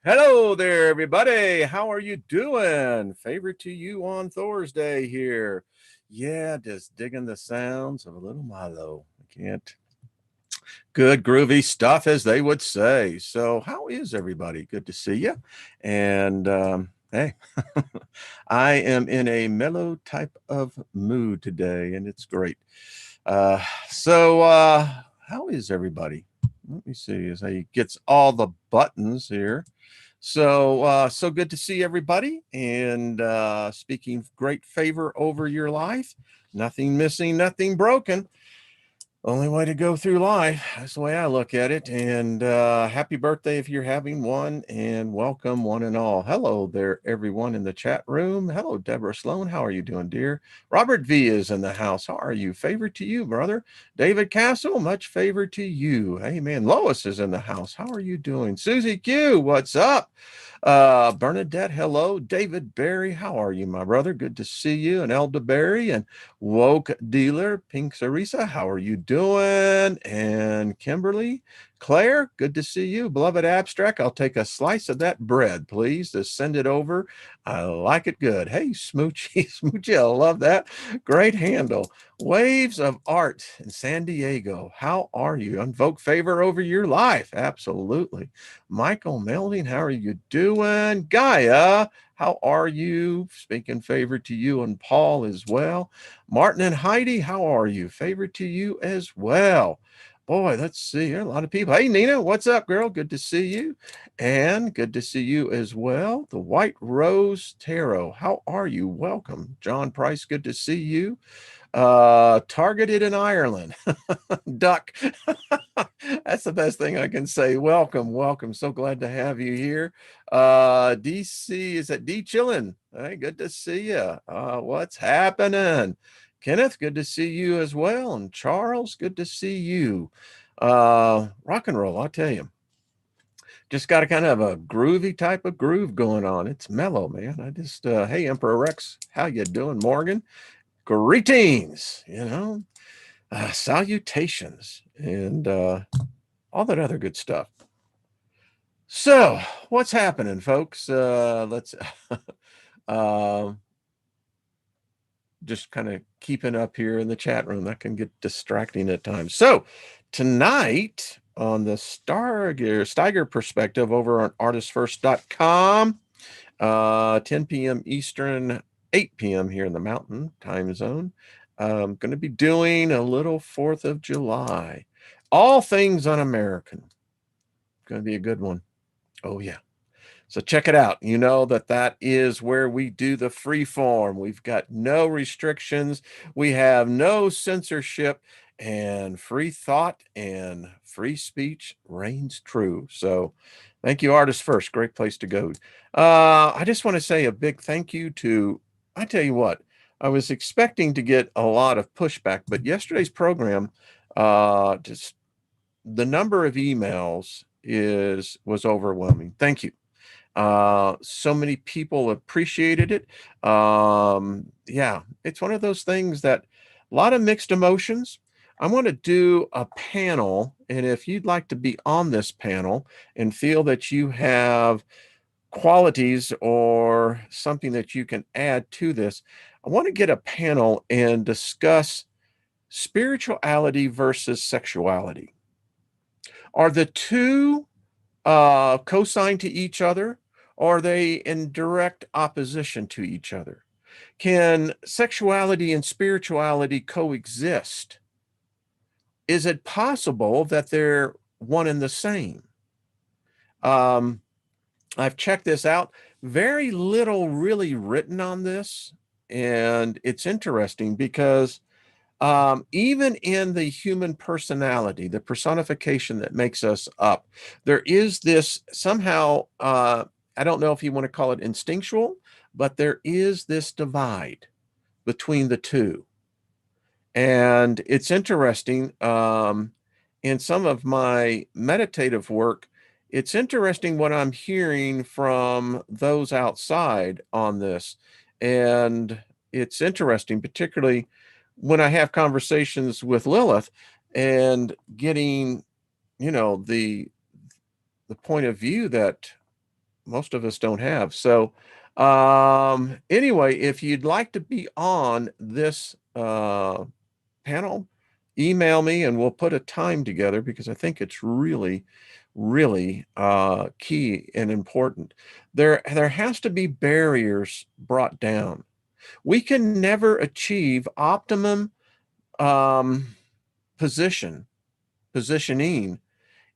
Hello there, everybody. How are you doing? Favorite to you on Thursday here. Yeah, just digging the sounds of a little Milo. I can't. Good groovy stuff, as they would say. So, how is everybody? Good to see you. And hey, I am in a mellow type of mood today, and it's great. Uh, so, how is everybody? Let me see as I gets all the buttons here. So good to see everybody. And speaking great favor over your life, nothing missing, nothing broken. Only way to go through life. That's the way I look at it. And happy birthday if you're having one, and welcome one and all. Hello there, everyone in the chat room. Hello, Deborah Sloan. How are you doing, dear? Robert V is in the house. How are you? Favor to you, brother. David Castle, much favor to you. Hey, man. Lois is in the house. How are you doing? Susie Q, what's up? Bernadette, hello. David Barry, how are you, my brother? Good to see you. And Elda Barry and Woke Dealer, Pink Sarisa, how are you doing? And Kimberly, Claire, good to see you. Beloved Abstract, I'll take a slice of that bread, please, to send it over. I like it good. Hey, Smoochy, Smoochy, I love that. Great handle. Waves of Art in San Diego, how are you? Invoke favor over your life. Absolutely. Michael Melding, how are you doing? Gaia, how are you? Speaking favor to you and Paul as well. Martin and Heidi, how are you? Favor to you as well. Boy, let's see. There are a lot of people. Hey, Nina, what's up, girl? Good to see you. And good to see you as well. The White Rose Tarot, how are you? Welcome. John Price, good to see you. Targeted in Ireland. Duck. That's the best thing I can say. Welcome, welcome. So glad to have you here. DC, is that D Chillin? Hey, good to see you. What's happening? Kenneth, good to see you as well. And Charles, good to see you. Rock and roll, I'll tell you. Just got a kind of a groovy type of groove going on. It's mellow, man. I just, hey, Emperor Rex, how you doing, Morgan? Greetings, salutations, and all that other good stuff. So, what's happening, folks? Let's just kind of keeping up here in the chat room. That can get distracting at times. So, tonight on the Steiger Perspective over on artistfirst.com, 10 p.m. Eastern, 8 p.m. here in the Mountain Time Zone. I'm going to be doing a little 4th of July. All things un-American. Going to be a good one. Oh, yeah. So check it out. You know that is where we do the free form. We've got no restrictions. We have no censorship, and free thought and free speech reigns true. So thank you, Artists First. Great place to go. I just want to say a big thank you to, I tell you what, I was expecting to get a lot of pushback, but yesterday's program, just the number of emails was overwhelming. Thank you. So many people appreciated it. Yeah, it's one of those things that a lot of mixed emotions. I want to do a panel, and if you'd like to be on this panel and feel that you have qualities or something that you can add to this, I want to get a panel and discuss spirituality versus sexuality. Are the two co-signed to each other? Or are they in direct opposition to each other? Can sexuality and spirituality coexist? Is it possible that they're one and the same? I've checked this out. Very little really written on this. And it's interesting because even in the human personality, the personification that makes us up, there is this somehow, I don't know if you want to call it instinctual, but there is this divide between the two. And it's interesting. In some of my meditative work, it's interesting what I'm hearing from those outside on this. And it's interesting, particularly when I have conversations with Lilith and getting, the point of view that most of us don't have. So anyway, if you'd like to be on this panel, email me and we'll put a time together, because I think it's really, really key and important. There has to be barriers brought down. We can never achieve optimum positioning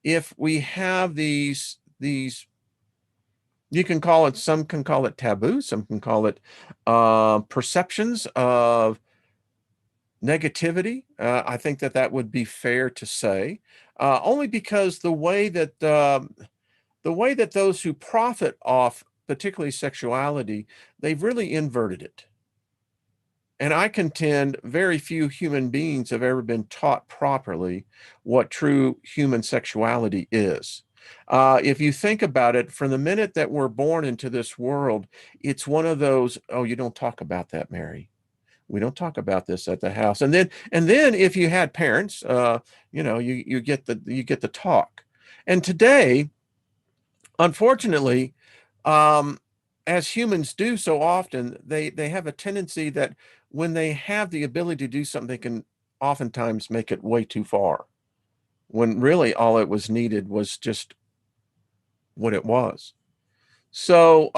if we have these, you can call it, some can call it taboo, some can call it perceptions of negativity. I think that would be fair to say, only because the way that those who profit off particularly sexuality, they've really inverted it. And I contend very few human beings have ever been taught properly what true human sexuality is. If you think about it, from the minute that we're born into this world, it's one of those, oh, you don't talk about that, Mary. We don't talk about this at the house. And then if you had parents, you get the talk. And today, unfortunately, as humans do so often, they have a tendency that when they have the ability to do something, they can oftentimes make it way too far, when really all it was needed was just what it was. So,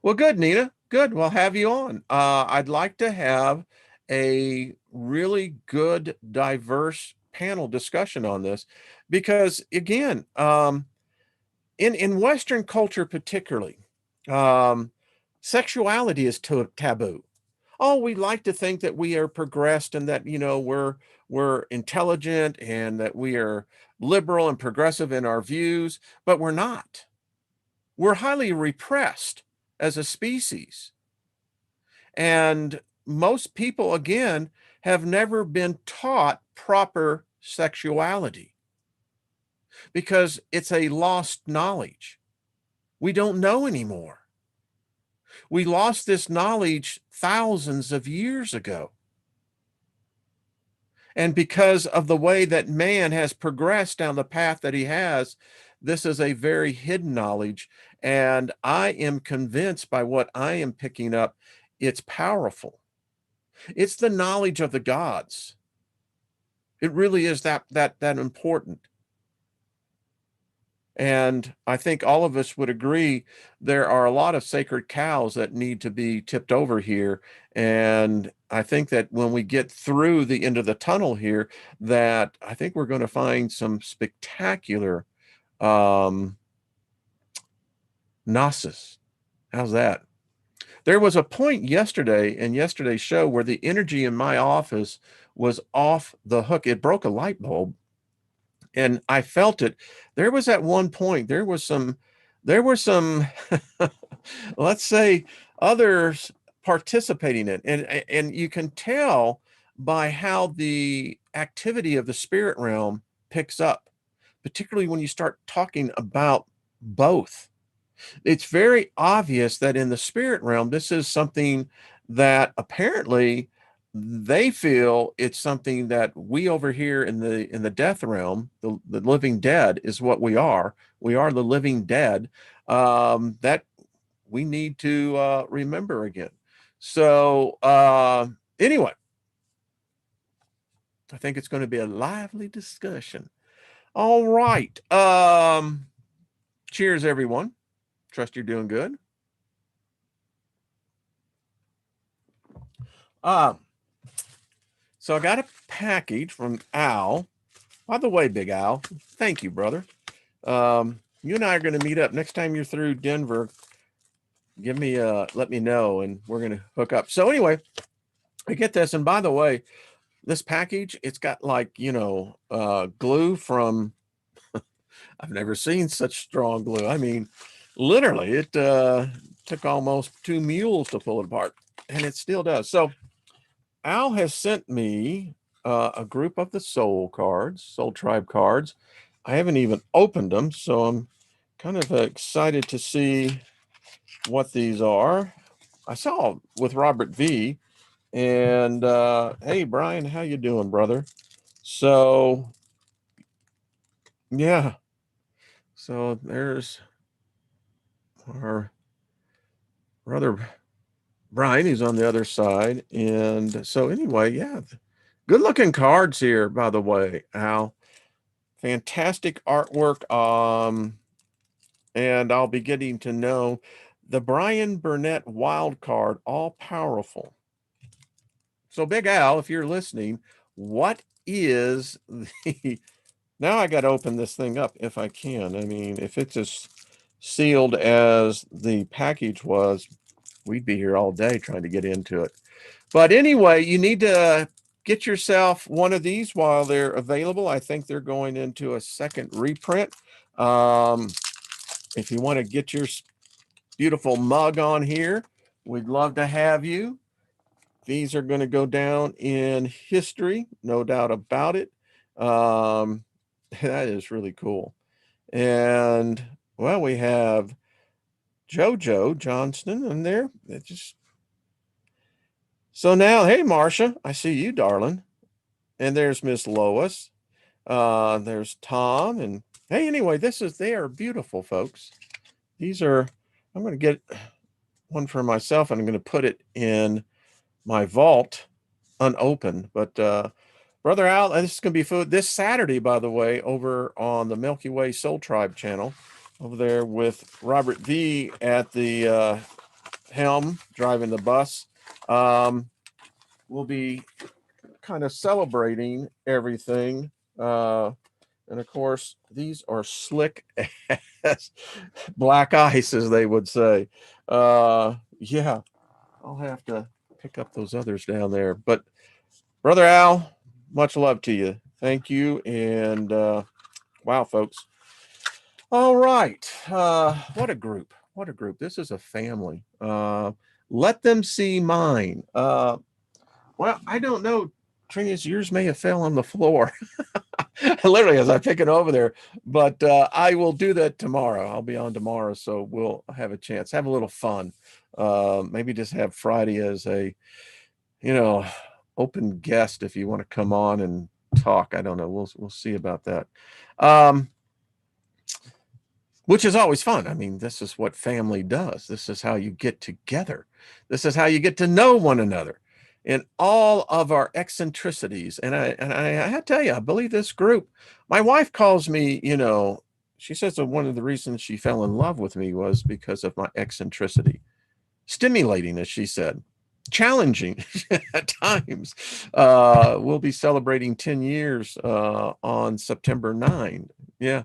well, good, Nina. Good. We'll have you on. I'd like to have a really good, diverse panel discussion on this, because again, in Western culture particularly, sexuality is taboo. Oh, we like to think that we are progressed and that, we're intelligent and that we are liberal and progressive in our views, but we're not. We're highly repressed as a species. And most people, again, have never been taught proper sexuality because it's a lost knowledge. We don't know anymore. We lost this knowledge thousands of years ago. And because of the way that man has progressed down the path that he has, this is a very hidden knowledge. And I am convinced by what I am picking up, it's powerful. It's the knowledge of the gods. It really is that important. And I think all of us would agree there are a lot of sacred cows that need to be tipped over here. And I think that when we get through the end of the tunnel here, that I think we're going to find some spectacular gnosis. How's that? There was a point yesterday in yesterday's show where the energy in my office was off the hook. It broke a light bulb. And I felt it. There was at one point, there were some, let's say, others participating in it. And you can tell by how the activity of the spirit realm picks up, particularly when you start talking about both. It's very obvious that in the spirit realm, this is something that apparently they feel it's something that we over here in the death realm, the living dead, is what we are. We are the living dead, that we need to remember again. So anyway, I think it's going to be a lively discussion. All right. Cheers, everyone. Trust you're doing good. So I got a package from Al. By the way, Big Al, thank you, brother. You and I are going to meet up next time you're through Denver. Let me know, and we're going to hook up. So anyway, I get this, and by the way, this package, it's got like, glue from, I've never seen such strong glue. I mean, literally, it took almost 2 mules to pull it apart, and it still does. So Al has sent me a group of the soul tribe cards. I haven't even opened them, so I'm kind of excited to see what these are. I saw with Robert V. And hey, Brian, how you doing, brother? So yeah, so there's our brother Brian, who's on the other side. And so anyway, yeah, good looking cards here, by the way, Al. Fantastic artwork. And I'll be getting to know the Brian Burnett wild card, all powerful. So Big Al, if you're listening, what is the now I got to open this thing up if I can. I mean, if it's as sealed as the package was, we'd be here all day trying to get into it. But anyway, you need to get yourself one of these while they're available. I think they're going into a second reprint. If you want to get your beautiful mug on here, we'd love to have you. These are going to go down in history, no doubt about it. That is really cool. And well, we have JoJo Johnston in there. It just so now, hey Marsha, I see you, darling. And there's Miss Lois. There's Tom, and hey, anyway, they are beautiful, folks. These are. I'm going to get one for myself, and I'm going to put it in my vault, unopened. But Brother Al, this is going to be food this Saturday, by the way, over on the Milky Way Soul Tribe channel, over there with Robert V at the helm, driving the bus. We'll be kind of celebrating everything. And of course, these are slick as black ice, as they would say. Yeah, I'll have to pick up those others down there. But Brother Al, much love to you. Thank you. And wow, folks. All right. What a group. What a group. This is a family. Let them see mine. Well, I don't know. Trini's, yours may have fell on the floor. Literally, as I pick it over there. But I will do that tomorrow. I'll be on tomorrow, so we'll have a chance. Have a little fun. Maybe just have Friday as a, open guest if you want to come on and talk. I don't know. We'll see about that. Which is always fun. I mean, this is what family does. This is how you get together. This is how you get to know one another in all of our eccentricities. And I tell you, I believe this group. My wife calls me, she says that one of the reasons she fell in love with me was because of my eccentricity. Stimulating, as she said. Challenging at times. We'll be celebrating 10 years on September 9. Yeah.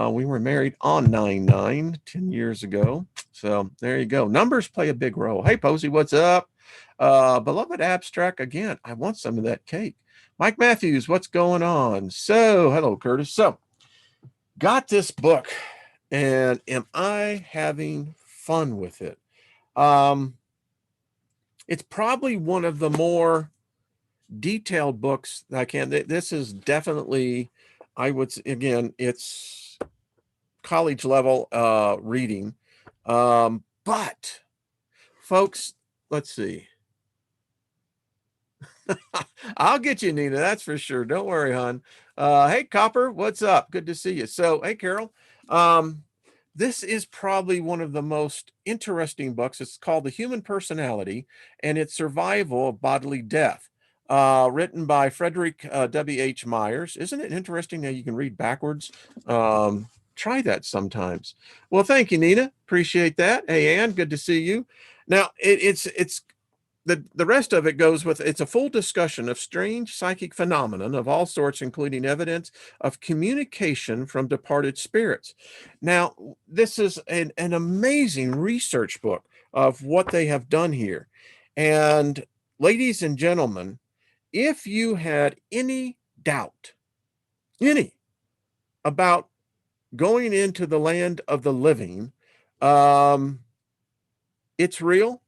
We were married on 9/9 10 years ago. So there you go. Numbers play a big role. Hey, Posey, what's up? Beloved Abstract, again, I want some of that cake. Mike Matthews, what's going on? So, hello, Curtis. So, got this book, and am I having fun with it? It's probably one of the more detailed books that I can. This is definitely, again, it's college level reading. But folks, let's see. I'll get you, Nina. That's for sure. Don't worry, hon. Hey, Copper, what's up? Good to see you. So, hey, Carol. This is probably one of the most interesting books. It's called The Human Personality and Its Survival of Bodily Death, written by Frederick W.H. Myers. Isn't it interesting how you can read backwards? Try that sometimes. Well, thank you, Nina. Appreciate that. Hey, Ann, good to see you. Now, it's the rest of it goes with, it's a full discussion of strange psychic phenomenon of all sorts, including evidence of communication from departed spirits. Now, this is an amazing research book of what they have done here. And ladies and gentlemen, if you had any doubt, about going into the land of the living, it's real.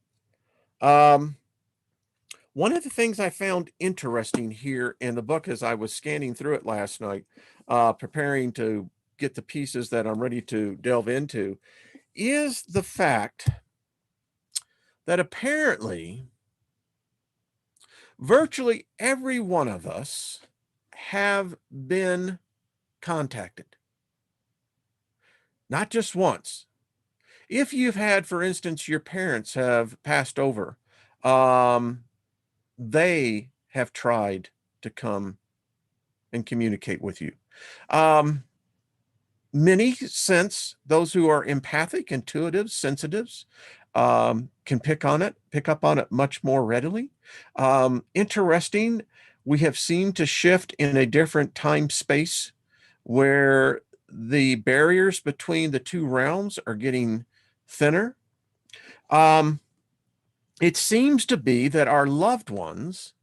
One of the things I found interesting here in the book as I was scanning through it last night, preparing to get the pieces that I'm ready to delve into, is the fact that apparently virtually every one of us have been contacted. Not just once. If you've had, for instance, your parents have passed over, um, they have tried to come and communicate with you. Um, Many sense, those who are empathic, intuitive, sensitives, can pick up on it much more readily. Interesting, we have seemed to shift in a different time space where the barriers between the two realms are getting thinner. Um, it seems to be that our loved ones,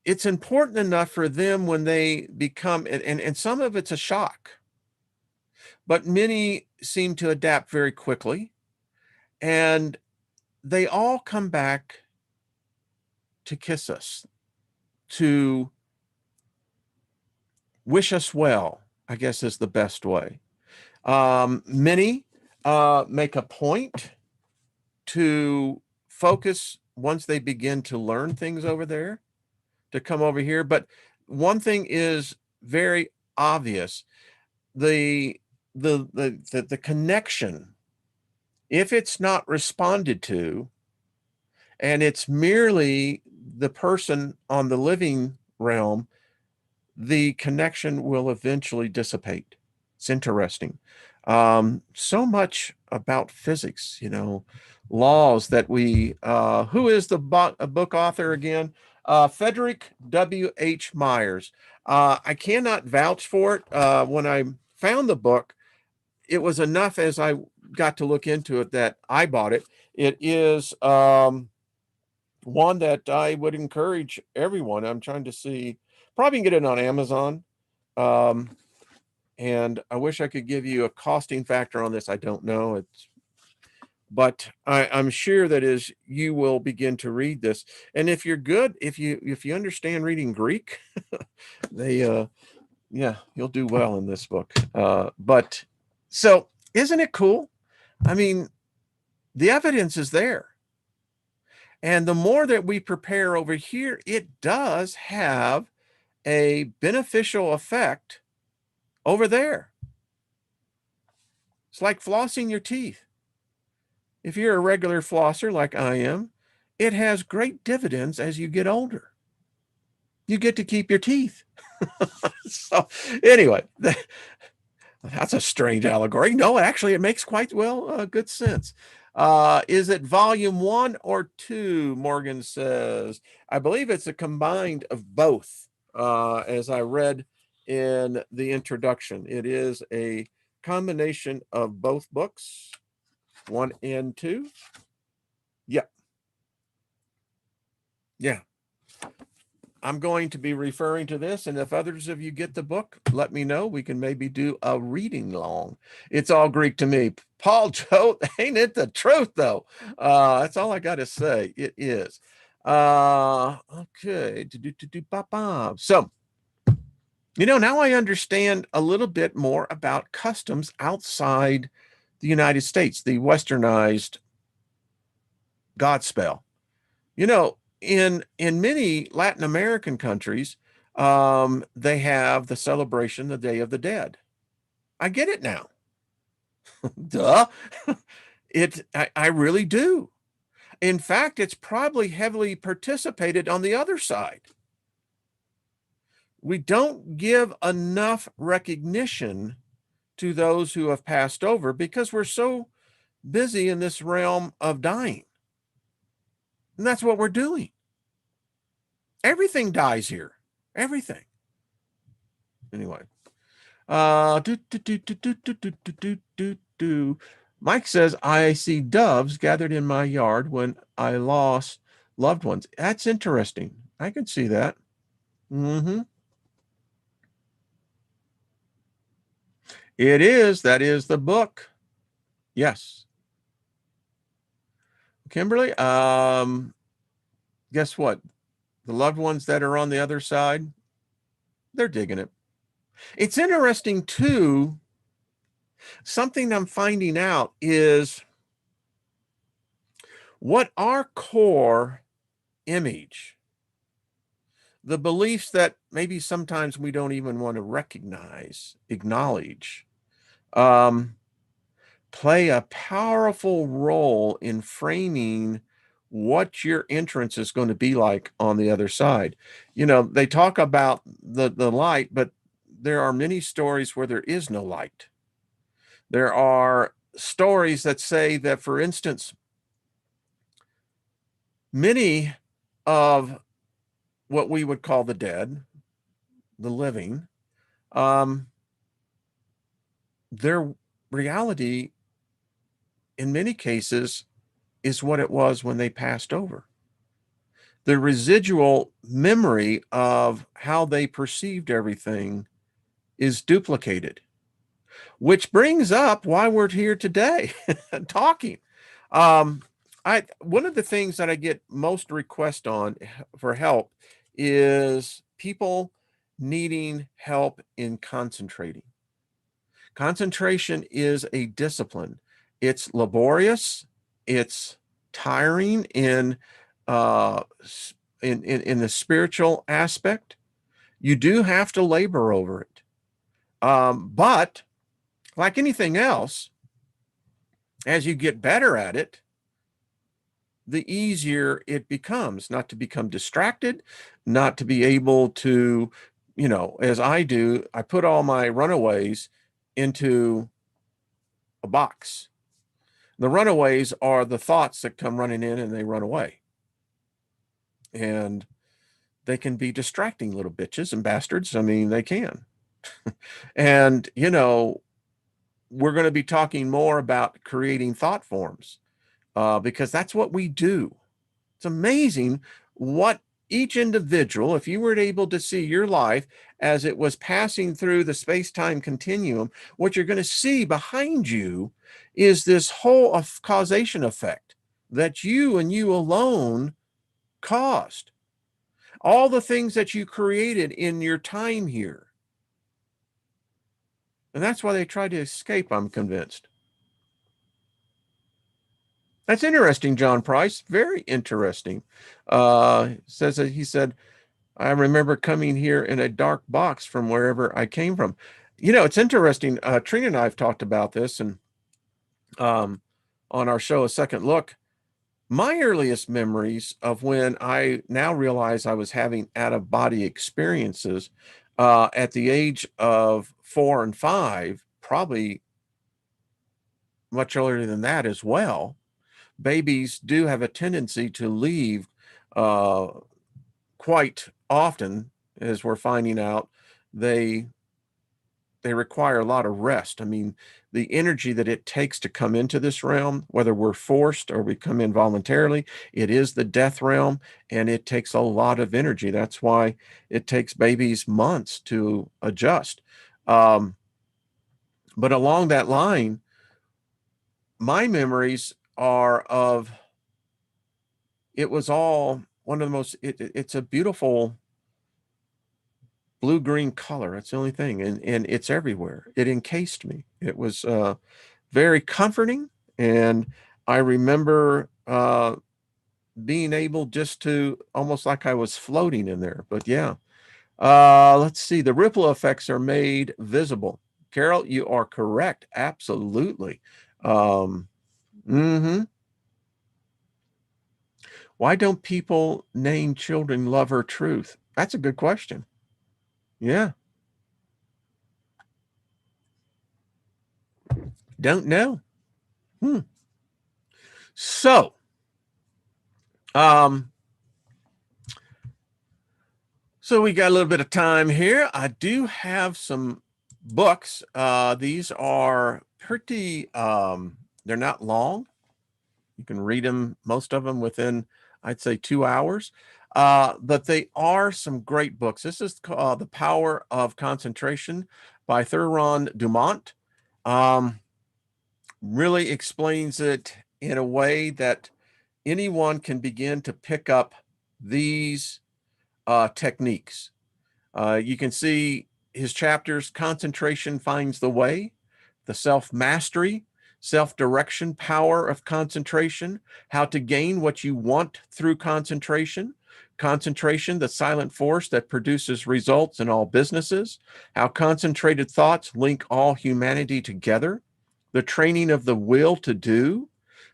it's important enough for them when they become, and some of it's a shock, but many seem to adapt very quickly, and they all come back to kiss us, to wish us well, I guess is the best way. Many make a point to focus once they begin to learn things over there, to come over here. But one thing is very obvious: the the connection, if it's not responded to, and it's merely the person on the living realm, the connection will eventually dissipate. It's interesting. So much about physics, laws that we, who is the book author again? Frederick W.H. Myers. I cannot vouch for it. When I found the book, it was enough as I got to look into it that I bought it. It is one that I would encourage everyone. I'm trying to see, probably can get it on Amazon. Um, and I wish I could give you a costing factor on this. I don't know. But I'm sure that as you will begin to read this, and if you're good, if you understand reading Greek, they yeah, you'll do well in this book. But so isn't it cool? I mean, the evidence is there. And the more that we prepare over here, it does have a beneficial effect over there. It's like flossing your teeth. If you're a regular flosser like I am, it has great dividends as you get older. You get to keep your teeth. So anyway, that's a strange allegory. No, actually, it makes quite good sense. Is it volume 1 or 2? Morgan says. I believe it's a combined of both. As I read in the introduction, it is a combination of both books, 1 and 2. Yeah, yeah. I'm going to be referring to this, and if others of you get the book, let me know. We can maybe do a reading long. It's all Greek to me. Paul Joe, ain't it the truth, though? That's all I got to say. It is. Okay. So, now I understand a little bit more about customs outside the United States, the westernized Godspell. In many Latin American countries, they have the celebration, the Day of the Dead. I get it now. Duh. I really do. In fact, it's probably heavily participated on the other side. We don't give enough recognition to those who have passed over because we're so busy in this realm of dying. And that's what we're doing. Everything dies here. Everything. Anyway. Mike says, I see doves gathered in my yard when I lost loved ones. That's interesting. I can see that. It is. That is the book. Yes. Kimberly, guess what? The loved ones that are on the other side, they're digging it. It's interesting, too. Something I'm finding out is what our core image, the beliefs that maybe sometimes we don't even want to recognize, acknowledge, play a powerful role in framing what your entrance is going to be like on the other side. You know, they talk about the light, but there are many stories where there is no light. There are stories that say that, for instance, many of what we would call the dead, the living, their reality in many cases is what it was when they passed over. The residual memory of how they perceived everything is duplicated, which brings up why we're here today talking. One of the things that I get most requests on for help is people needing help in concentrating. Concentration is a discipline. It's laborious. It's tiring uh, in the spiritual aspect. You do have to labor over it. But like anything else, as you get better at it, the easier it becomes not to become distracted, not to be able to, you know, as I do, I put all my runaways into a box. The runaways are the thoughts that come running in and they run away. And they can be distracting little bitches and bastards. I mean, they can. And, you know, we're going to be talking more about creating thought forms because that's what we do. It's amazing what each individual, if you were able to see your life as it was passing through the space-time continuum, what you're going to see behind you is this whole causation effect that you and you alone caused. All the things that you created in your time here. And that's why they try to escape, I'm convinced. That's interesting, John Price. Very interesting. Says that he said, I remember coming here in a dark box from wherever I came from. You know, it's interesting. Trina and I have talked about this, and on our show, A Second Look, my earliest memories of when I now realize I was having out-of-body experiences at the age of 4 and 5, probably much earlier than that as well. Babies do have a tendency to leave uh, quite often, as we're finding out. They require a lot of rest. I mean, the energy that it takes to come into this realm, whether we're forced or we come in voluntarily, it is the death realm, and it takes a lot of energy. That's why it takes babies months to adjust. But along that line, my memories are of, it was all one of the most, it's a beautiful blue-green color. That's the only thing. And it's everywhere. It encased me. It was very comforting. And I remember being able just to almost like I was floating in there. But yeah, let's see. The ripple effects are made visible. Carol, you are correct. Absolutely. Mm-hmm. Why don't people name children Love or Truth? That's a good question. Yeah. Don't know. So, um, so we got a little bit of time here. I do have some books. These are pretty, they're not long. You can read them, most of them within, I'd say, 2 hours. But they are some great books. This is called The Power of Concentration by Thuron Dumont. Really explains it in a way that anyone can begin to pick up these techniques. You can see his chapters: Concentration Finds the Way, the Self-Mastery, Self-Direction, Power of Concentration, How to Gain What You Want Through Concentration, Concentration, the Silent Force That Produces Results in All Businesses, How Concentrated Thoughts Link All Humanity Together, the training of the will to do,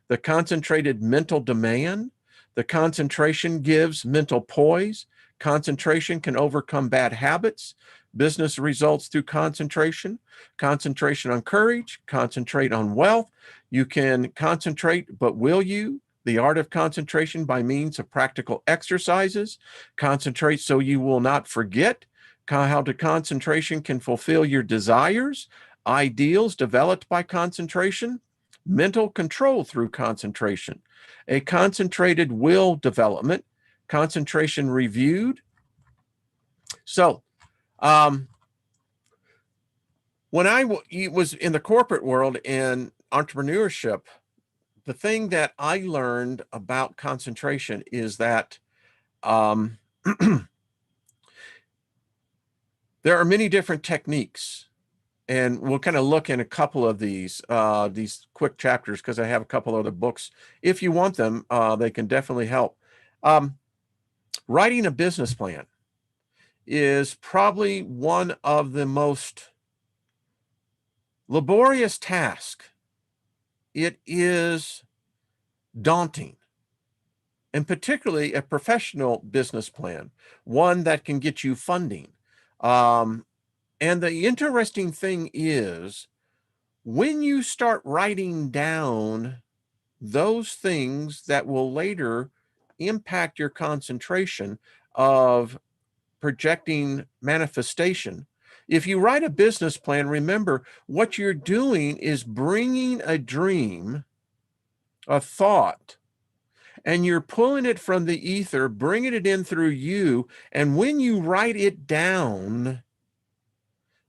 the concentrated mental demand. The concentration gives mental poise. Concentration can overcome bad habits. Business results through concentration. Concentration on courage. Concentrate on wealth. You can concentrate, but will you? The art of concentration by means of practical exercises. Concentrate so you will not forget. How to concentration can fulfill your desires. Ideals developed by concentration. Mental control through concentration. A concentrated will development. Concentration reviewed. So, when I was in the corporate world in entrepreneurship, the thing that I learned about concentration is that there are many different techniques, and we'll kind of look in a couple of these quick chapters because I have a couple other books. If you want them, they can definitely help. Writing a business plan is probably one of the most laborious tasks. It is daunting, and particularly a professional business plan, one that can get you funding. And the interesting thing is, when you start writing down those things that will later impact your concentration of projecting manifestation, if you write a business plan, remember what you're doing is bringing a dream, a thought, and you're pulling it from the ether, bringing it in through you. And when you write it down,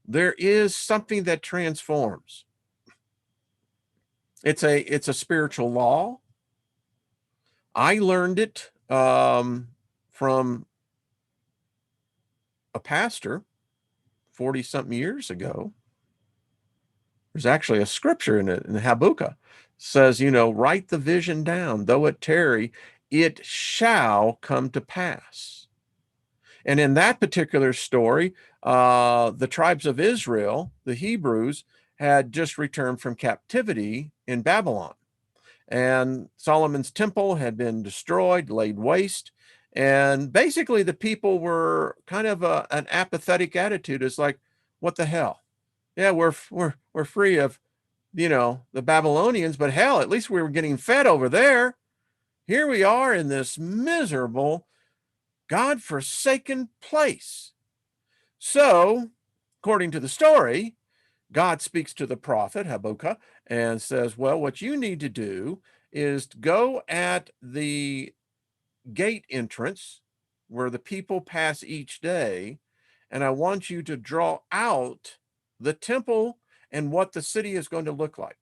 there is something that transforms. It's a spiritual law. I learned it from a pastor 40-something years ago. There's actually a scripture in it, in Habakkuk, says, write the vision down, though it tarry, it shall come to pass. And in that particular story, the tribes of Israel, the Hebrews, had just returned from captivity in Babylon. And Solomon's temple had been destroyed, laid waste. And basically the people were kind of an apathetic attitude. It's like, what the hell? Yeah, we're free of, the Babylonians, but hell, at least we were getting fed over there. Here we are in this miserable, God-forsaken place. So, according to the story, God speaks to the prophet Habakkuk and says, well, what you need to do is to go at the gate entrance where the people pass each day, and I want you to draw out the temple and what the city is going to look like.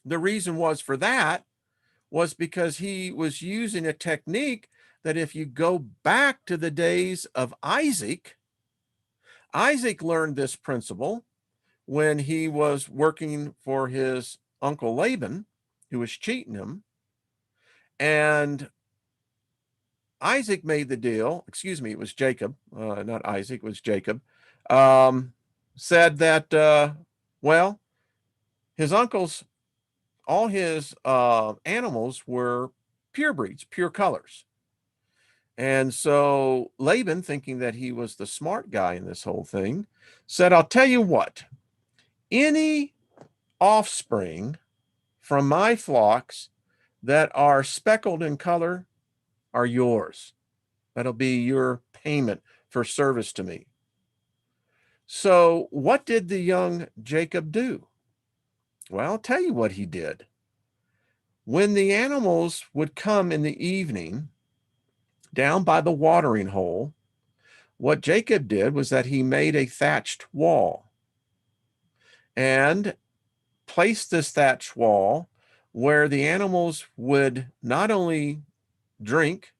The reason for that was because he was using a technique that if you go back to the days of Isaac learned this principle when he was working for his uncle Laban, who was cheating him. And Isaac made the deal, it was Jacob, not Isaac, it was Jacob, said that, well, his uncle's, all his animals were pure breeds, pure colors. And so Laban, thinking that he was the smart guy in this whole thing, said, I'll tell you what, any offspring from my flocks that are speckled in color are yours. That'll be your payment for service to me. So what did the young Jacob do? Well, I'll tell you what he did. When the animals would come in the evening down by the watering hole, what Jacob did was that he made a thatched wall and placed this thatched wall where the animals would not only drink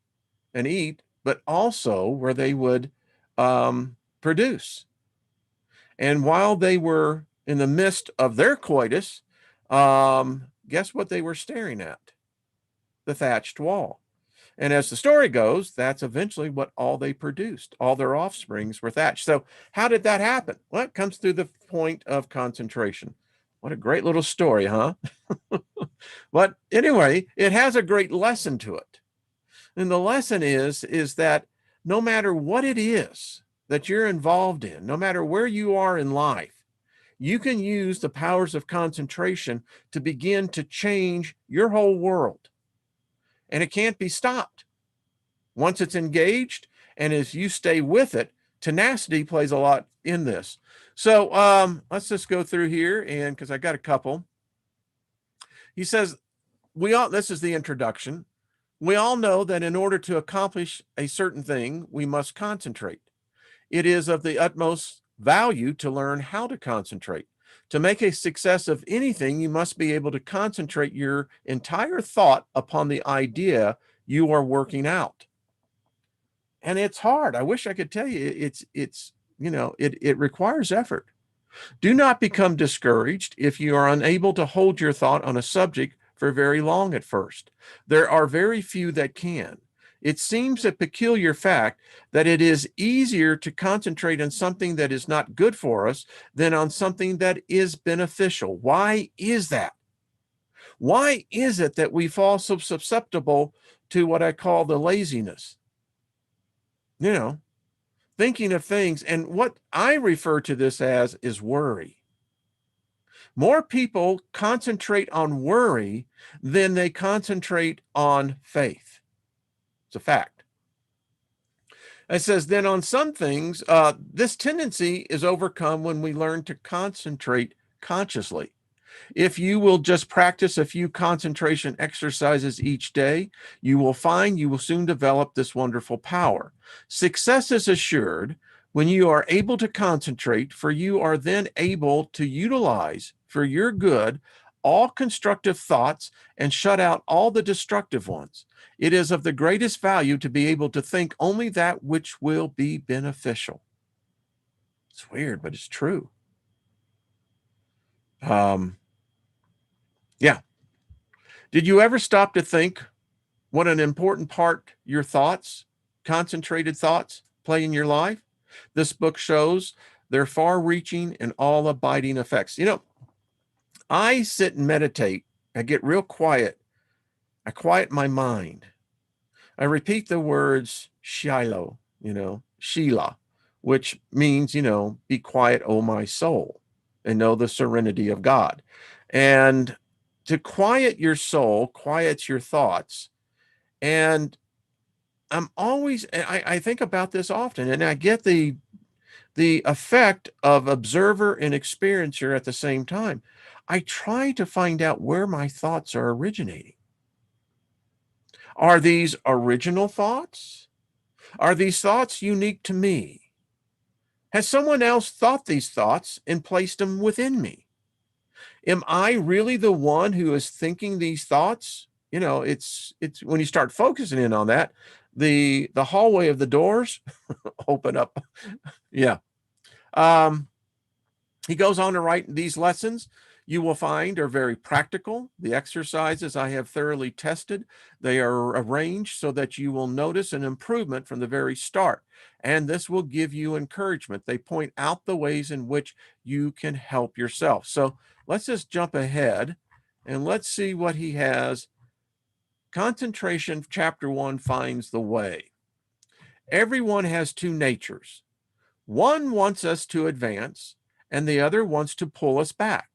and eat, but also where they would produce. And while they were in the midst of their coitus, guess what they were staring at? The thatched wall. And as the story goes, that's eventually what all they produced. All their offsprings were thatched. So how did that happen? Well, it comes through the point of concentration. What a great little story, huh? But anyway, it has a great lesson to it. And the lesson is that no matter what it is that you're involved in, no matter where you are in life, you can use the powers of concentration to begin to change your whole world. And it can't be stopped. Once it's engaged, and as you stay with it, tenacity plays a lot in this. So let's just go through here, and because I got a couple. He says, this is the introduction. We all know that in order to accomplish a certain thing, we must concentrate. It is of the utmost value to learn how to concentrate. To make a success of anything, you must be able to concentrate your entire thought upon the idea you are working out. And it's hard. I wish I could tell you it requires effort. Do not become discouraged if you are unable to hold your thought on a subject for very long at first. There are very few that can. It seems a peculiar fact that it is easier to concentrate on something that is not good for us than on something that is beneficial. Why is that? Why is it that we fall so susceptible to what I call the laziness? Thinking of things, and what I refer to this as is worry. More people concentrate on worry than they concentrate on faith. It's a fact. It says, then on some things, this tendency is overcome when we learn to concentrate consciously. If you will just practice a few concentration exercises each day, you will find you will soon develop this wonderful power. Success is assured when you are able to concentrate, for you are then able to utilize for your good all constructive thoughts and shut out all the destructive ones. It is of the greatest value to be able to think only that which will be beneficial. It's weird, but it's true. Yeah. Did you ever stop to think what an important part your thoughts, concentrated thoughts, play in your life? This book shows their far-reaching and all-abiding effects. I sit and meditate. I get real quiet. I quiet my mind. I repeat the words Shiloh, Sheila, which means, be quiet, O my soul, and know the serenity of God. And to quiet your soul quiets your thoughts. And I think about this often, and I get the effect of observer and experiencer at the same time. I try to find out where my thoughts are originating. Are these original thoughts? Are these thoughts unique to me? Has someone else thought these thoughts and placed them within me? Am I really the one who is thinking these thoughts? It's when you start focusing in on that, the hallway of the doors open up. Yeah. He goes on to write, these lessons you will find are very practical. The exercises I have thoroughly tested. They are arranged so that you will notice an improvement from the very start, and this will give you encouragement. They point out the ways in which you can help yourself. So let's just jump ahead and let's see what he has. Concentration, chapter 1, finds the way. Everyone has two natures. One wants us to advance, and the other wants to pull us back.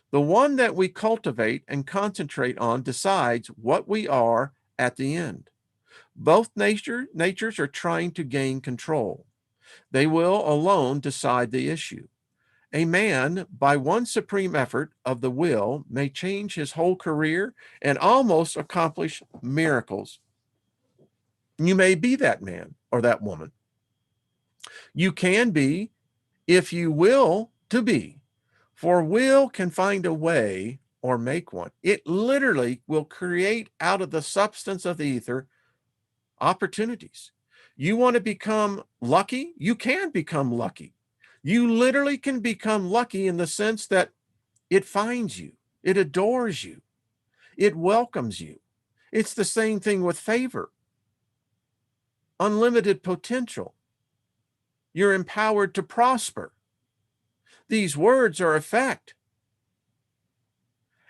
The one that we cultivate and concentrate on decides what we are at the end. Both natures are trying to gain control. They will alone decide the issue. A man, by one supreme effort of the will, may change his whole career and almost accomplish miracles. You may be that man or that woman. You can be, if you will to be, for will can find a way or make one. It literally will create out of the substance of the ether opportunities. You want to become lucky? You can become lucky. You literally can become lucky in the sense that it finds you, it adores you, it welcomes you. It's the same thing with favor, unlimited potential. You're empowered to prosper. These words are a fact.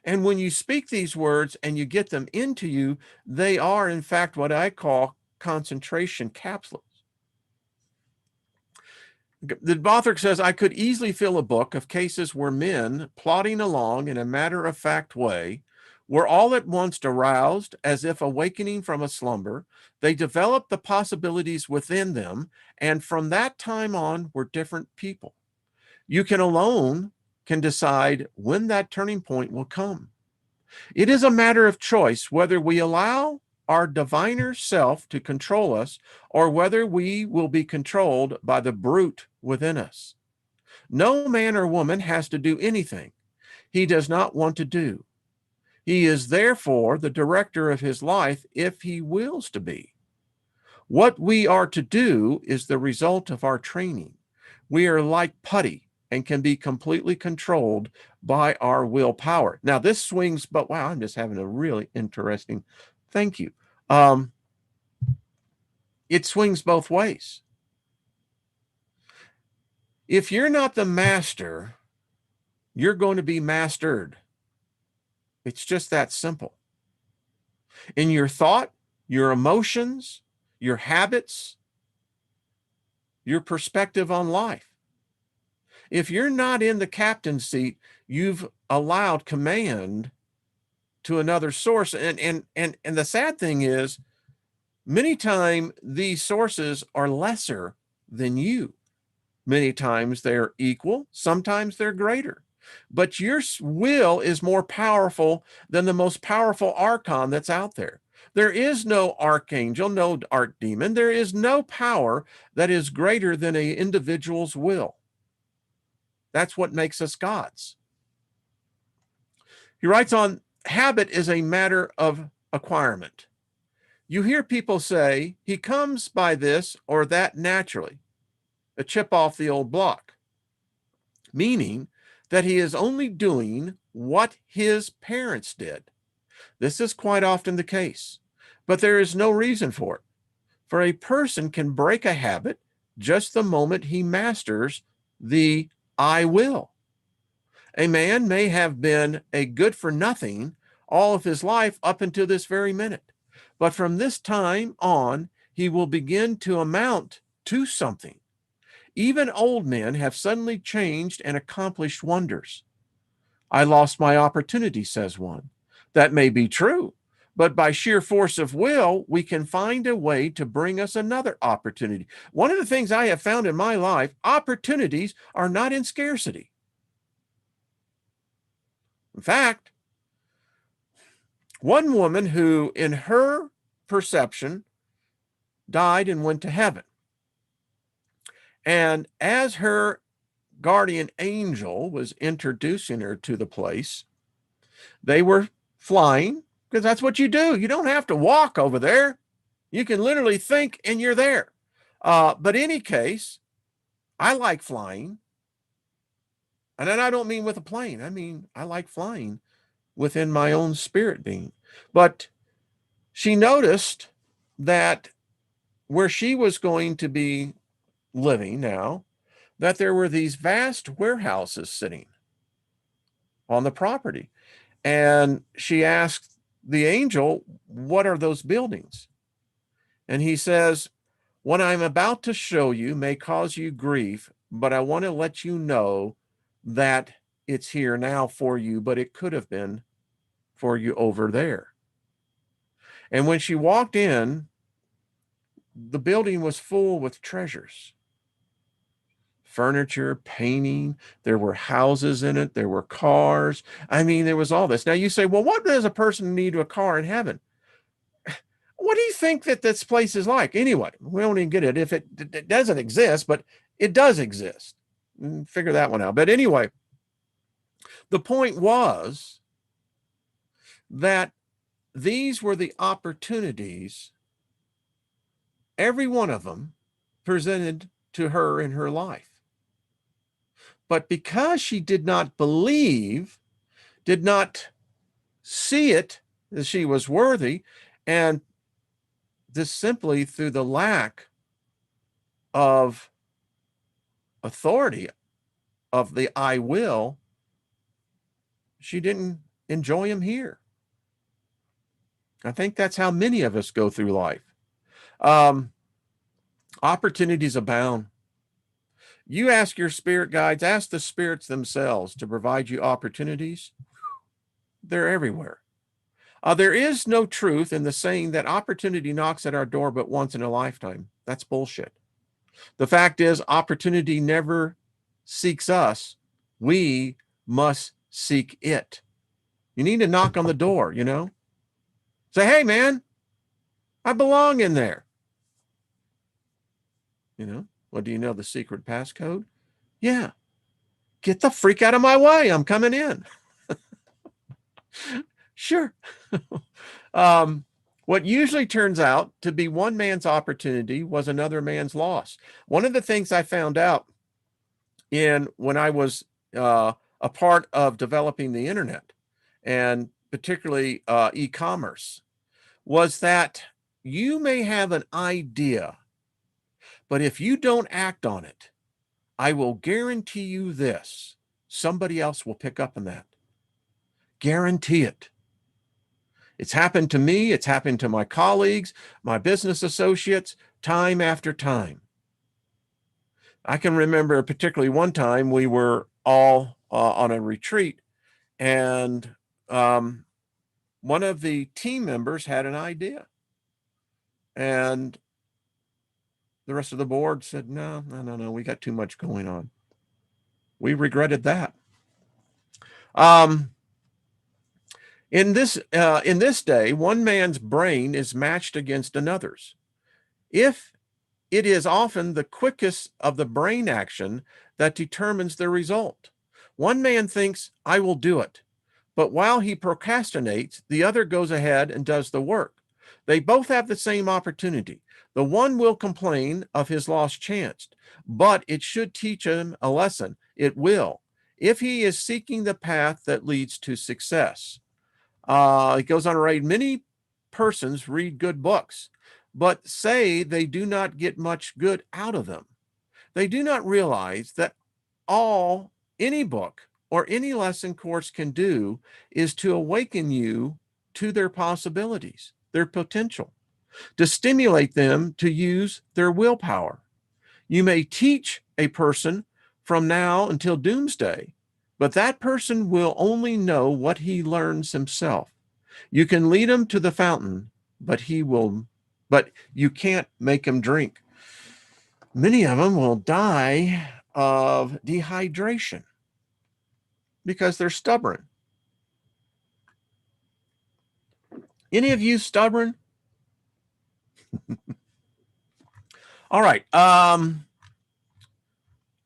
And when you speak these words and you get them into you, they are, in fact, what I call concentration capsules. The author says, I could easily fill a book of cases where men, plodding along in a matter-of-fact way, were all at once aroused as if awakening from a slumber. They developed the possibilities within them, and from that time on were different people. You alone can decide when that turning point will come. It is a matter of choice whether we allow our diviner self to control us or whether we will be controlled by the brute within us. No man or woman has to do anything he does not want to do. He is therefore the director of his life if he wills to be. What we are to do is the result of our training. We are like putty and can be completely controlled by our willpower. Now, this swings, but wow, I'm just having a really interesting, thank you. It swings both ways. If you're not the master, you're going to be mastered. It's just that simple. In your thought, your emotions, your habits, your perspective on life. If you're not in the captain's seat, you've allowed command to another source. And the sad thing is, many times these sources are lesser than you. Many times they're equal, sometimes they're greater. But your will is more powerful than the most powerful archon that's out there. There is no archangel, no archdemon. There is no power that is greater than an individual's will. That's what makes us gods. He writes on, habit is a matter of acquirement. You hear people say, he comes by this or that naturally, a chip off the old block, meaning that he is only doing what his parents did. This is quite often the case, but there is no reason for it. For a person can break a habit just the moment he masters the I will. A man may have been a good for nothing all of his life up until this very minute, but from this time on, he will begin to amount to something. Even old men have suddenly changed and accomplished wonders. I lost my opportunity, says one. That may be true, but by sheer force of will, we can find a way to bring us another opportunity. One of the things I have found in my life, opportunities are not in scarcity. In fact, one woman who, in her perception, died and went to heaven. And as her guardian angel was introducing her to the place, they were flying, because that's what you do. You don't have to walk over there. You can literally think and you're there. But in any case, I like flying. And then I don't mean with a plane. I mean, I like flying within my own spirit being. But she noticed that where she was going to be living now, that there were these vast warehouses sitting on the property. And she asked the angel, what are those buildings? And he says, what I'm about to show you may cause you grief, but I want to let you know that it's here now for you, but it could have been for you over there. And when she walked in, the building was full with treasures. Furniture, painting, there were houses in it, there were cars. I mean, there was all this. Now you say, well, what does a person need a car in heaven? What do you think that this place is like? Anyway, we don't even get it if it doesn't exist, but it does exist. Figure that one out. But anyway, the point was that these were the opportunities, every one of them presented to her in her life. But because she did not believe, did not see it that she was worthy, and this simply through the lack of authority of the I will, she didn't enjoy them here. I think that's how many of us go through life. Opportunities abound. You ask your spirit guides, ask the spirits themselves to provide you opportunities. They're everywhere. There is no truth in the saying that opportunity knocks at our door but once in a lifetime. That's bullshit. The fact is, opportunity never seeks us. We must seek it. You need to knock on the door, you know? Say, hey, man, I belong in there. You know, well, do you know the secret passcode? Yeah. Get the freak out of my way. I'm coming in. Sure. What usually turns out to be one man's opportunity was another man's loss. One of the things I found out when I was a part of developing the internet, and particularly e-commerce, was that you may have an idea, but if you don't act on it, I will guarantee you this: somebody else will pick up on that. Guarantee it. It's happened to me. It's happened to my colleagues, my business associates, time after time. I can remember particularly one time we were all on a retreat, and one of the team members had an idea, and the rest of the board said, no, we got too much going on. We regretted that. In this day, one man's brain is matched against another's. If it is often the quickest of the brain action that determines the result. One man thinks, I will do it. But while he procrastinates, the other goes ahead and does the work. They both have the same opportunity. The one will complain of his lost chance, but it should teach him a lesson. It will, if he is seeking the path that leads to success. It goes on to write, many persons read good books, but say they do not get much good out of them. They do not realize that all any book or any lesson course can do is to awaken you to their possibilities, their potential, to stimulate them to use their willpower. You may teach a person from now until doomsday, but that person will only know what he learns himself. You can lead him to the fountain, but you can't make him drink. Many of them will die of dehydration because they're stubborn. Any of you stubborn? All right. I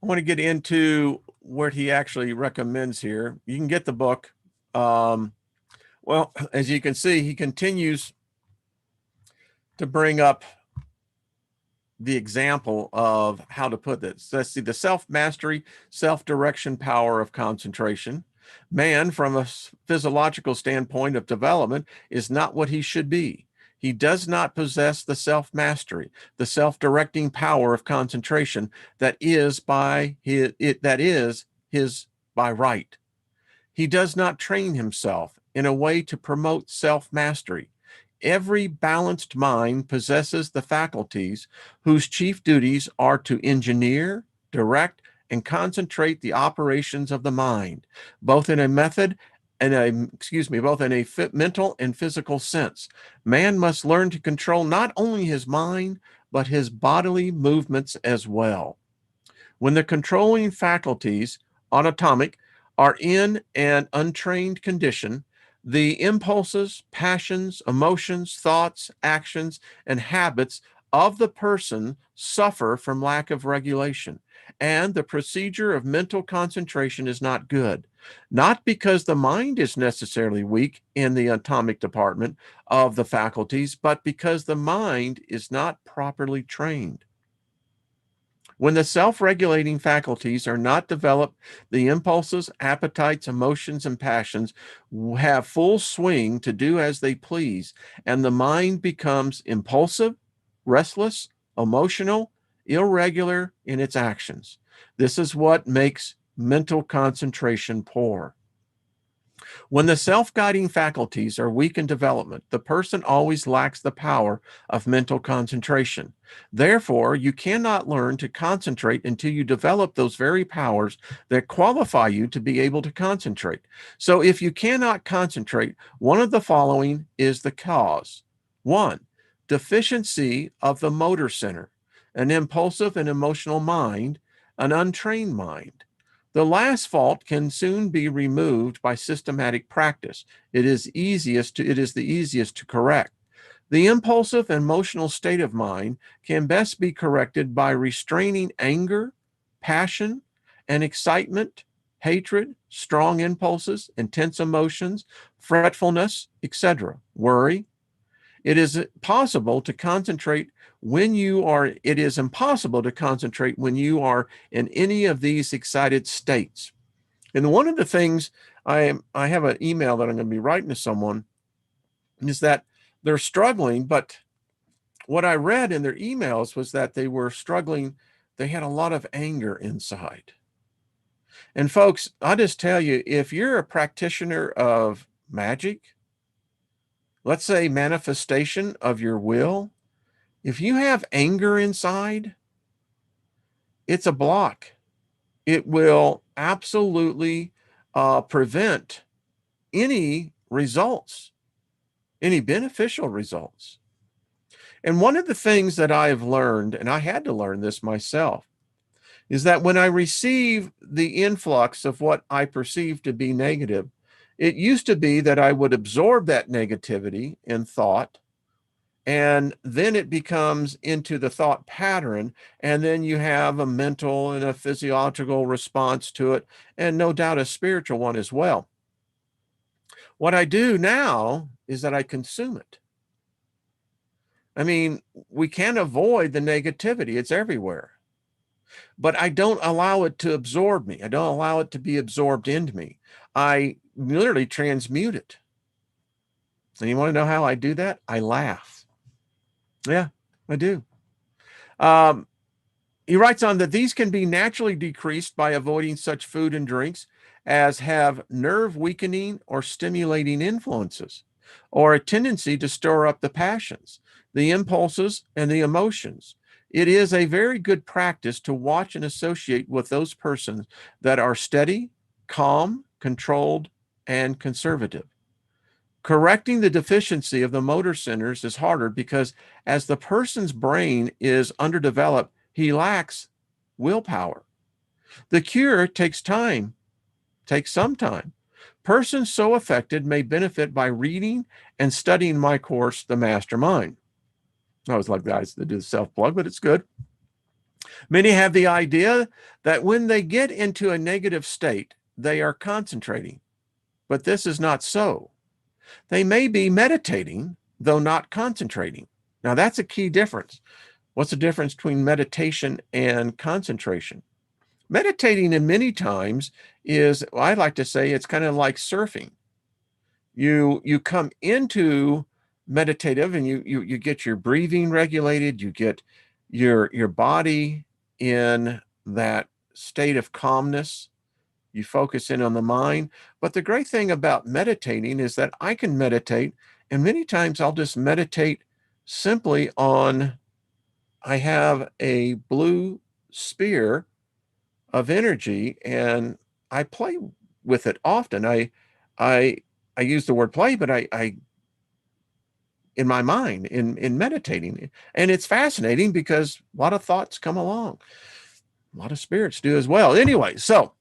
want to get into what he actually recommends here. You can get the book. Well, as you can see, he continues to bring up the example of how to put this. Let's see, the self-mastery, self-direction power of concentration. Man, from a physiological standpoint of development, is not what he should be. He does not possess the self-mastery, the self-directing power of concentration that is his by right. He does not train himself in a way to promote self-mastery. Every balanced mind possesses the faculties whose chief duties are to engineer, direct, and concentrate the operations of the mind, both in a mental and physical sense. Man must learn to control not only his mind, but his bodily movements as well. When the controlling faculties, autonomic, are in an untrained condition, the impulses, passions, emotions, thoughts, actions, and habits of the person suffer from lack of regulation, and the procedure of mental concentration is not good. Not because the mind is necessarily weak in the atomic department of the faculties, but because the mind is not properly trained. When the self-regulating faculties are not developed, the impulses, appetites, emotions, and passions have full swing to do as they please, and the mind becomes impulsive, restless, emotional, irregular in its actions. This is what makes mental concentration poor. When the self-guiding faculties are weak in development, the person always lacks the power of mental concentration. Therefore, you cannot learn to concentrate until you develop those very powers that qualify you to be able to concentrate. So if you cannot concentrate, one of the following is the cause. 1, deficiency of the motor center, an impulsive and emotional mind, an untrained mind. The last fault can soon be removed by systematic practice. It is the easiest to correct. The impulsive and emotional state of mind can best be corrected by restraining anger, passion, and excitement, hatred, strong impulses, intense emotions, fretfulness, etc., worry. It is possible to concentrate when you are, it is impossible to concentrate when you are in any of these excited states. And one of the things I have an email that I'm going to be writing to someone is that they're struggling, but what I read in their emails was that they were struggling. They had a lot of anger inside. And folks, I'll just tell you, if you're a practitioner of magic, let's say manifestation of your will, if you have anger inside, it's a block. It will absolutely prevent any results, any beneficial results. And one of the things that I have learned, and I had to learn this myself, is that when I receive the influx of what I perceive to be negative, it used to be that I would absorb that negativity in thought, and then it becomes into the thought pattern, and then you have a mental and a physiological response to it, and no doubt a spiritual one as well. What I do now is that I consume it. I mean, we can't avoid the negativity, it's everywhere. But I don't allow it to absorb me. I don't allow it to be absorbed into me. I literally transmute it. And you want to know how I do that? I laugh. Yeah, I do. Um, he writes on that these can be naturally decreased by avoiding such food and drinks as have nerve weakening or stimulating influences, or a tendency to stir up the passions, the impulses, and the emotions. It is a very good practice to watch and associate with those persons that are steady, calm, controlled, and conservative. Correcting the deficiency of the motor centers is harder because as the person's brain is underdeveloped, he lacks willpower. The cure takes time, takes some time. Persons so affected may benefit by reading and studying my course, The Mastermind. I always like guys that do the self-plug, but it's good. Many have the idea that when they get into a negative state, they are concentrating, but this is not so. They may be meditating, though not concentrating. Now, that's a key difference. What's the difference between meditation and concentration? Meditating in many times is, well, I like to say, it's kind of like surfing. You come into meditative and you get your breathing regulated, you get your body in that state of calmness. You focus in on the mind. But the great thing about meditating is that I can meditate, and many times I'll just meditate simply on, I have a blue sphere of energy and I play with it often. I I use the word play, but I in my mind in meditating. And it's fascinating because a lot of thoughts come along. A lot of spirits do as well. Anyway, so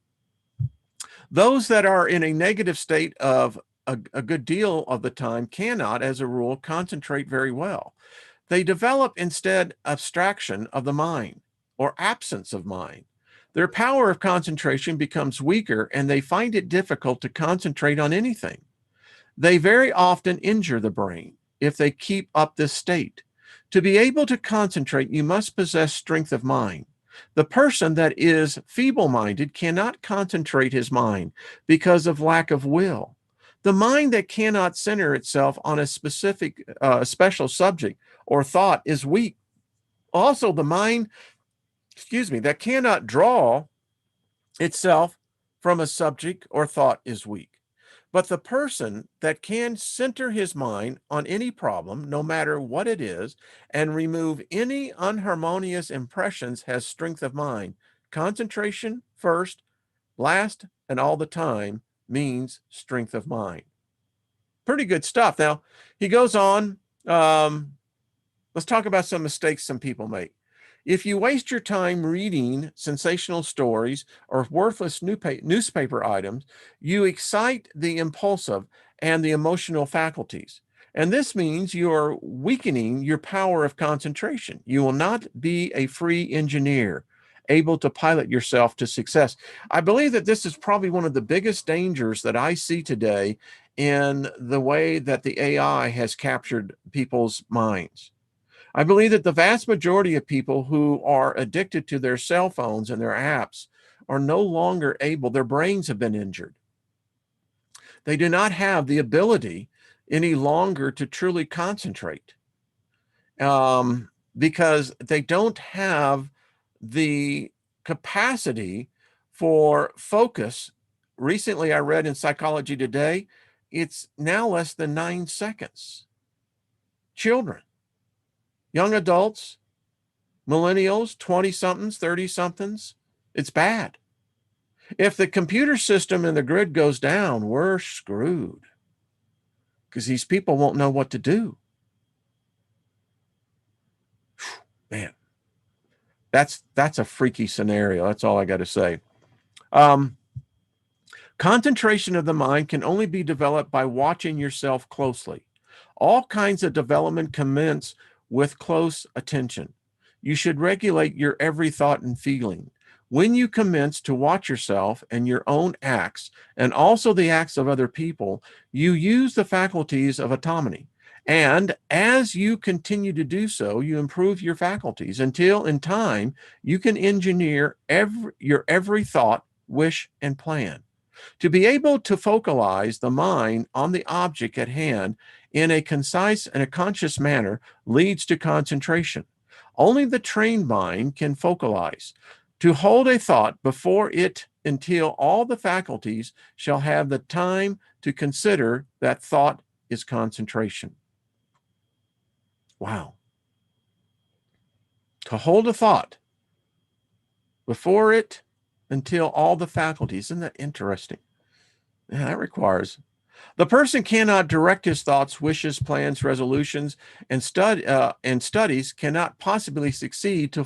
those that are in a negative state of a good deal of the time cannot, as a rule, concentrate very well. They develop instead abstraction of the mind or absence of mind. Their power of concentration becomes weaker and they find it difficult to concentrate on anything. They very often injure the brain if they keep up this state. To be able to concentrate, you must possess strength of mind. The person that is feeble-minded cannot concentrate his mind because of lack of will. The mind that cannot center itself on a specific, special subject or thought is weak. Also, the mind, that cannot draw itself from a subject or thought is weak. But the person that can center his mind on any problem, no matter what it is, and remove any unharmonious impressions has strength of mind. Concentration first, last, and all the time means strength of mind. Pretty good stuff. Now, he goes on. Let's talk about some mistakes some people make. If you waste your time reading sensational stories or worthless newspaper items, you excite the impulsive and the emotional faculties. And this means you're weakening your power of concentration. You will not be a free engineer, able to pilot yourself to success. I believe that this is probably one of the biggest dangers that I see today in the way that the AI has captured people's minds. I believe that the vast majority of people who are addicted to their cell phones and their apps are no longer able, their brains have been injured. They do not have the ability any longer to truly concentrate because they don't have the capacity for focus. Recently, I read in Psychology Today, it's now less than 9 seconds. Children, young adults, millennials, 20-somethings, 30-somethings, it's bad. If the computer system and the grid goes down, we're screwed because these people won't know what to do. Man, that's a freaky scenario. That's all I got to say. Concentration of the mind can only be developed by watching yourself closely. All kinds of development commence with close attention. You should regulate your every thought and feeling. When you commence to watch yourself and your own acts, and also the acts of other people, you use the faculties of autonomy. And as you continue to do so, you improve your faculties until in time you can engineer your every thought, wish, and plan. To be able to focalize the mind on the object at hand in a concise and a conscious manner leads to concentration. Only the trained mind can focalize. To hold a thought before it until all the faculties shall have the time to consider that thought is concentration. Wow. To hold a thought before it until all the faculties. Isn't that interesting? Yeah, that requires. The person cannot direct his thoughts, wishes, plans, resolutions, and studies cannot possibly succeed to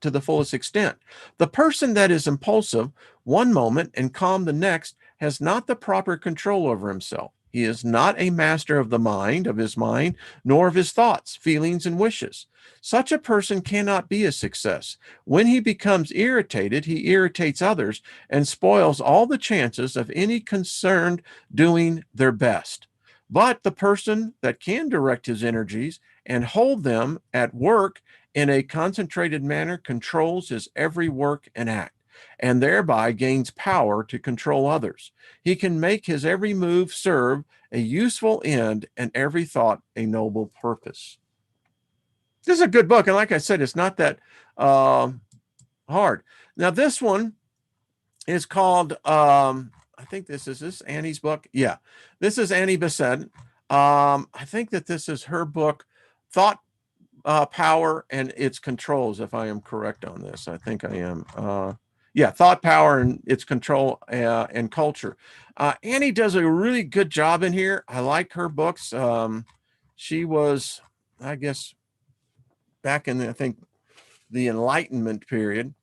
the fullest extent. The person that is impulsive one moment and calm the next has not the proper control over himself. He is not a master of his mind, nor of his thoughts, feelings, and wishes. Such a person cannot be a success. When he becomes irritated, he irritates others and spoils all the chances of any concerned doing their best. But the person that can direct his energies and hold them at work in a concentrated manner controls his every work and act, and thereby gains power to control others. He can make his every move serve a useful end and every thought a noble purpose. This is a good book, and like I said, it's not that hard. Now, this one is called, I think this is Annie's book. Yeah, this is Annie Besant. I think that this is her book, Thought Power and Its Controls, if I am correct on this. I think I am. Yeah, Thought Power and Its Control and Culture. Annie does a really good job in here. I like her books. She was, I guess, back in, I think, the Enlightenment period.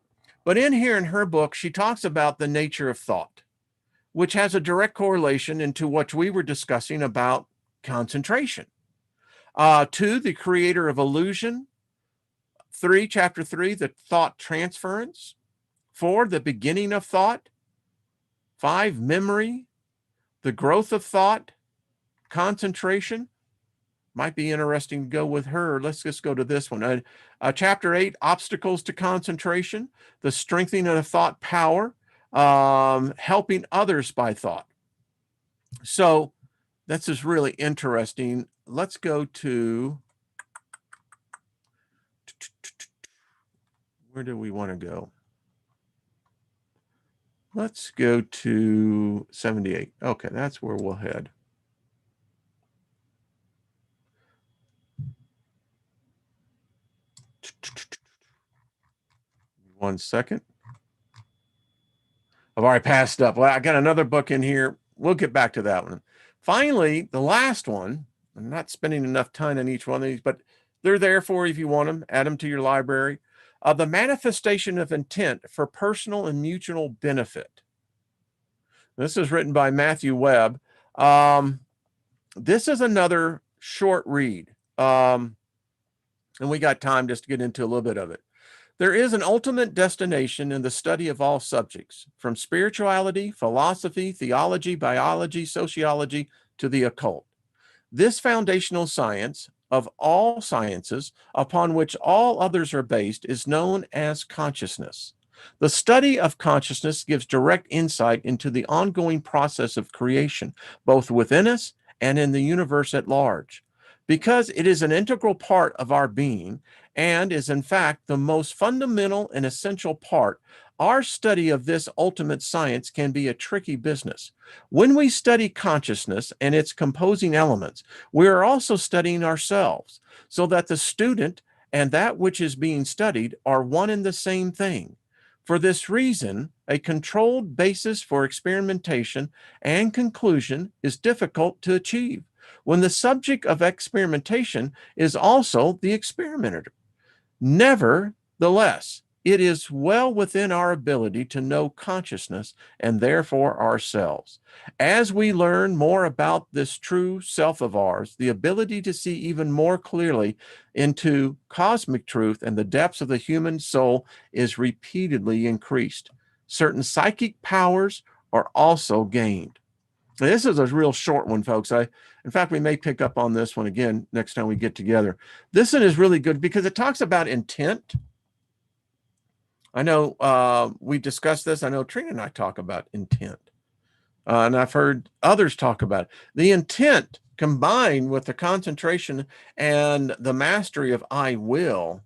But in here in her book, she talks about the nature of thought, which has a direct correlation into what we were discussing about concentration. 2, the creator of illusion. 3, chapter 3, the thought transference. 4, the beginning of thought. 5, memory, the growth of thought, concentration. Might be interesting to go with her. Let's just go to this one. Chapter 8, obstacles to concentration, the strengthening of thought power, helping others by thought. So this is really interesting. Let's go to, where do we want to go? Let's go to 78. Okay, that's where we'll head. One second. I've already passed up. Well, I got another book in here. We'll get back to that one. Finally, the last one. I'm not spending enough time on each one of these, but they're there for you if you want them. Add them to your library. The Manifestation of Intent for Personal and Mutual Benefit. This is written by Matthew Webb. This is another short read. And we got time just to get into a little bit of it. There is an ultimate destination in the study of all subjects, from spirituality, philosophy, theology, biology, sociology, to the occult. This foundational science of all sciences, upon which all others are based, is known as consciousness. The study of consciousness gives direct insight into the ongoing process of creation, both within us and in the universe at large. Because it is an integral part of our being and is in fact the most fundamental and essential part, our study of this ultimate science can be a tricky business. When we study consciousness and its composing elements, we are also studying ourselves, so that the student and that which is being studied are one and the same thing. For this reason, a controlled basis for experimentation and conclusion is difficult to achieve when the subject of experimentation is also the experimenter. Nevertheless, it is well within our ability to know consciousness and therefore ourselves. As we learn more about this true self of ours, the ability to see even more clearly into cosmic truth and the depths of the human soul is repeatedly increased. Certain psychic powers are also gained. This is a real short one, folks. In fact, we may pick up on this one again next time we get together. This one is really good because it talks about intent. I know we discussed this. I know Trina and I talk about intent. And I've heard others talk about it. The intent combined with the concentration and the mastery of I will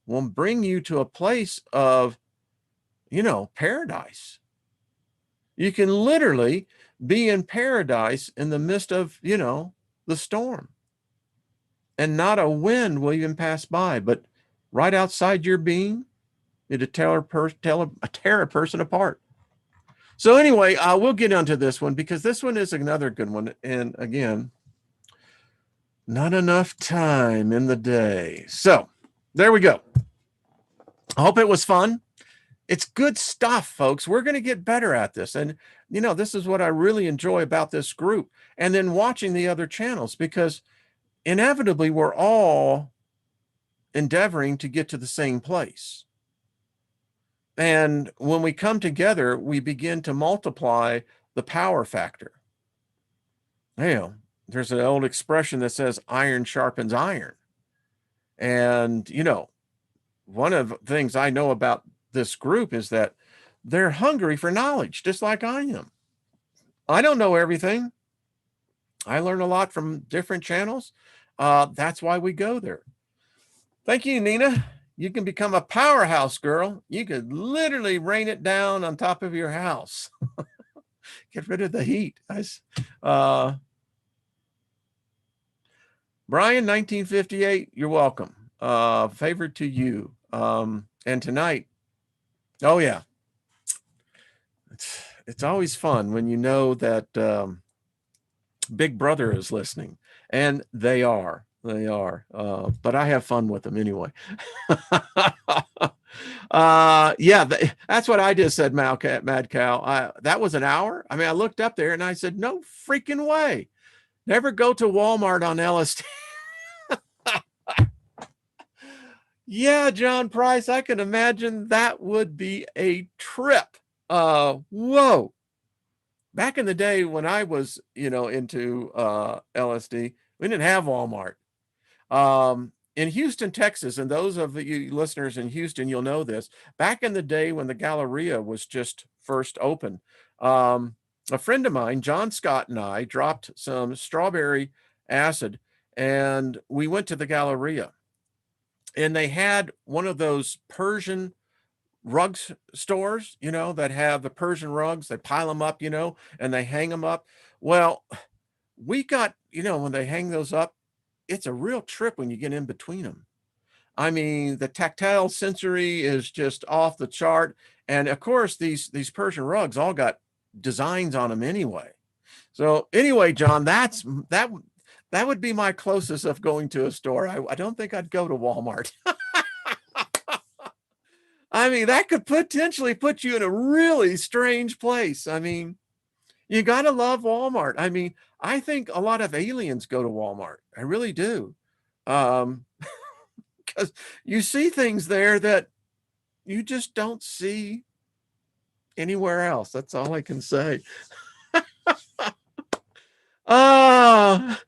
bring you to a place of, paradise. You can literally be in paradise in the midst of, the storm. And not a wind will even pass by, but right outside your being, it'll tear a person apart. So anyway, we'll get onto this one because this one is another good one. And again, not enough time in the day. So there we go. I hope it was fun. It's good stuff, folks. We're going to get better at this. And, this is what I really enjoy about this group. And then watching the other channels, because inevitably we're all endeavoring to get to the same place. And when we come together, we begin to multiply the power factor. There's an old expression that says iron sharpens iron. And, one of the things I know about this group is that they're hungry for knowledge, just like I am. I don't know everything. I learn a lot from different channels. That's why we go there. Thank you, Nina. You can become a powerhouse girl. You could literally rain it down on top of your house. Get rid of the heat. Brian, 1958, you're welcome. Favored to you. And tonight, oh yeah, it's always fun when you know that Big Brother is listening, and they are. But I have fun with them anyway. That's what I just said, Mad Cow. That was an hour. I looked up there and I said, no freaking way. Never go to Walmart on LSD. Yeah, John Price, I can imagine that would be a trip. Whoa. Back in the day when I was, into LSD, we didn't have Walmart. In Houston, Texas, and those of you listeners in Houston, you'll know this. Back in the day when the Galleria was just first open, a friend of mine, John Scott, and I dropped some strawberry acid, and we went to the Galleria. And they had one of those Persian rugs stores, you know, that have the Persian rugs, they pile them up, you know, and they hang them up. Well, we got, you know, when they hang those up, it's a real trip when you get in between them. I mean, the tactile sensory is just off the chart. And of course, these Persian rugs all got designs on them anyway. So anyway, John, that would be my closest of going to a store. I don't think I'd go to Walmart. I mean, that could potentially put you in a really strange place. I mean, you got to love Walmart. I mean, I think a lot of aliens go to Walmart. I really do. Because you see things there that you just don't see anywhere else. That's all I can say. Ah,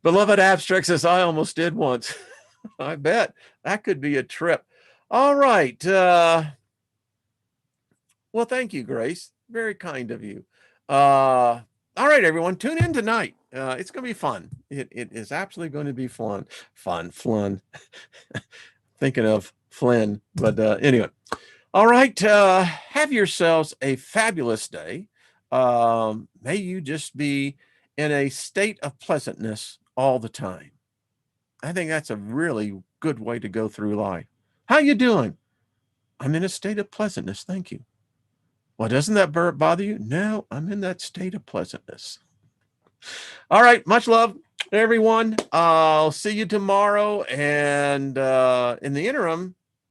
beloved abstract says, I almost did once. I bet that could be a trip. All right. Well, thank you, Grace. Very kind of you. All right, everyone, tune in tonight. It's going to be fun. It is absolutely going to be fun. Fun. Thinking of Flynn, but anyway. All right. Have yourselves a fabulous day. May you just be in a state of pleasantness all the time. I think that's a really good way to go through life. How you doing? I'm in a state of pleasantness. Thank you. Well, doesn't that bother you? No, I'm in that state of pleasantness. All right. Much love, everyone. I'll see you tomorrow. And in the interim,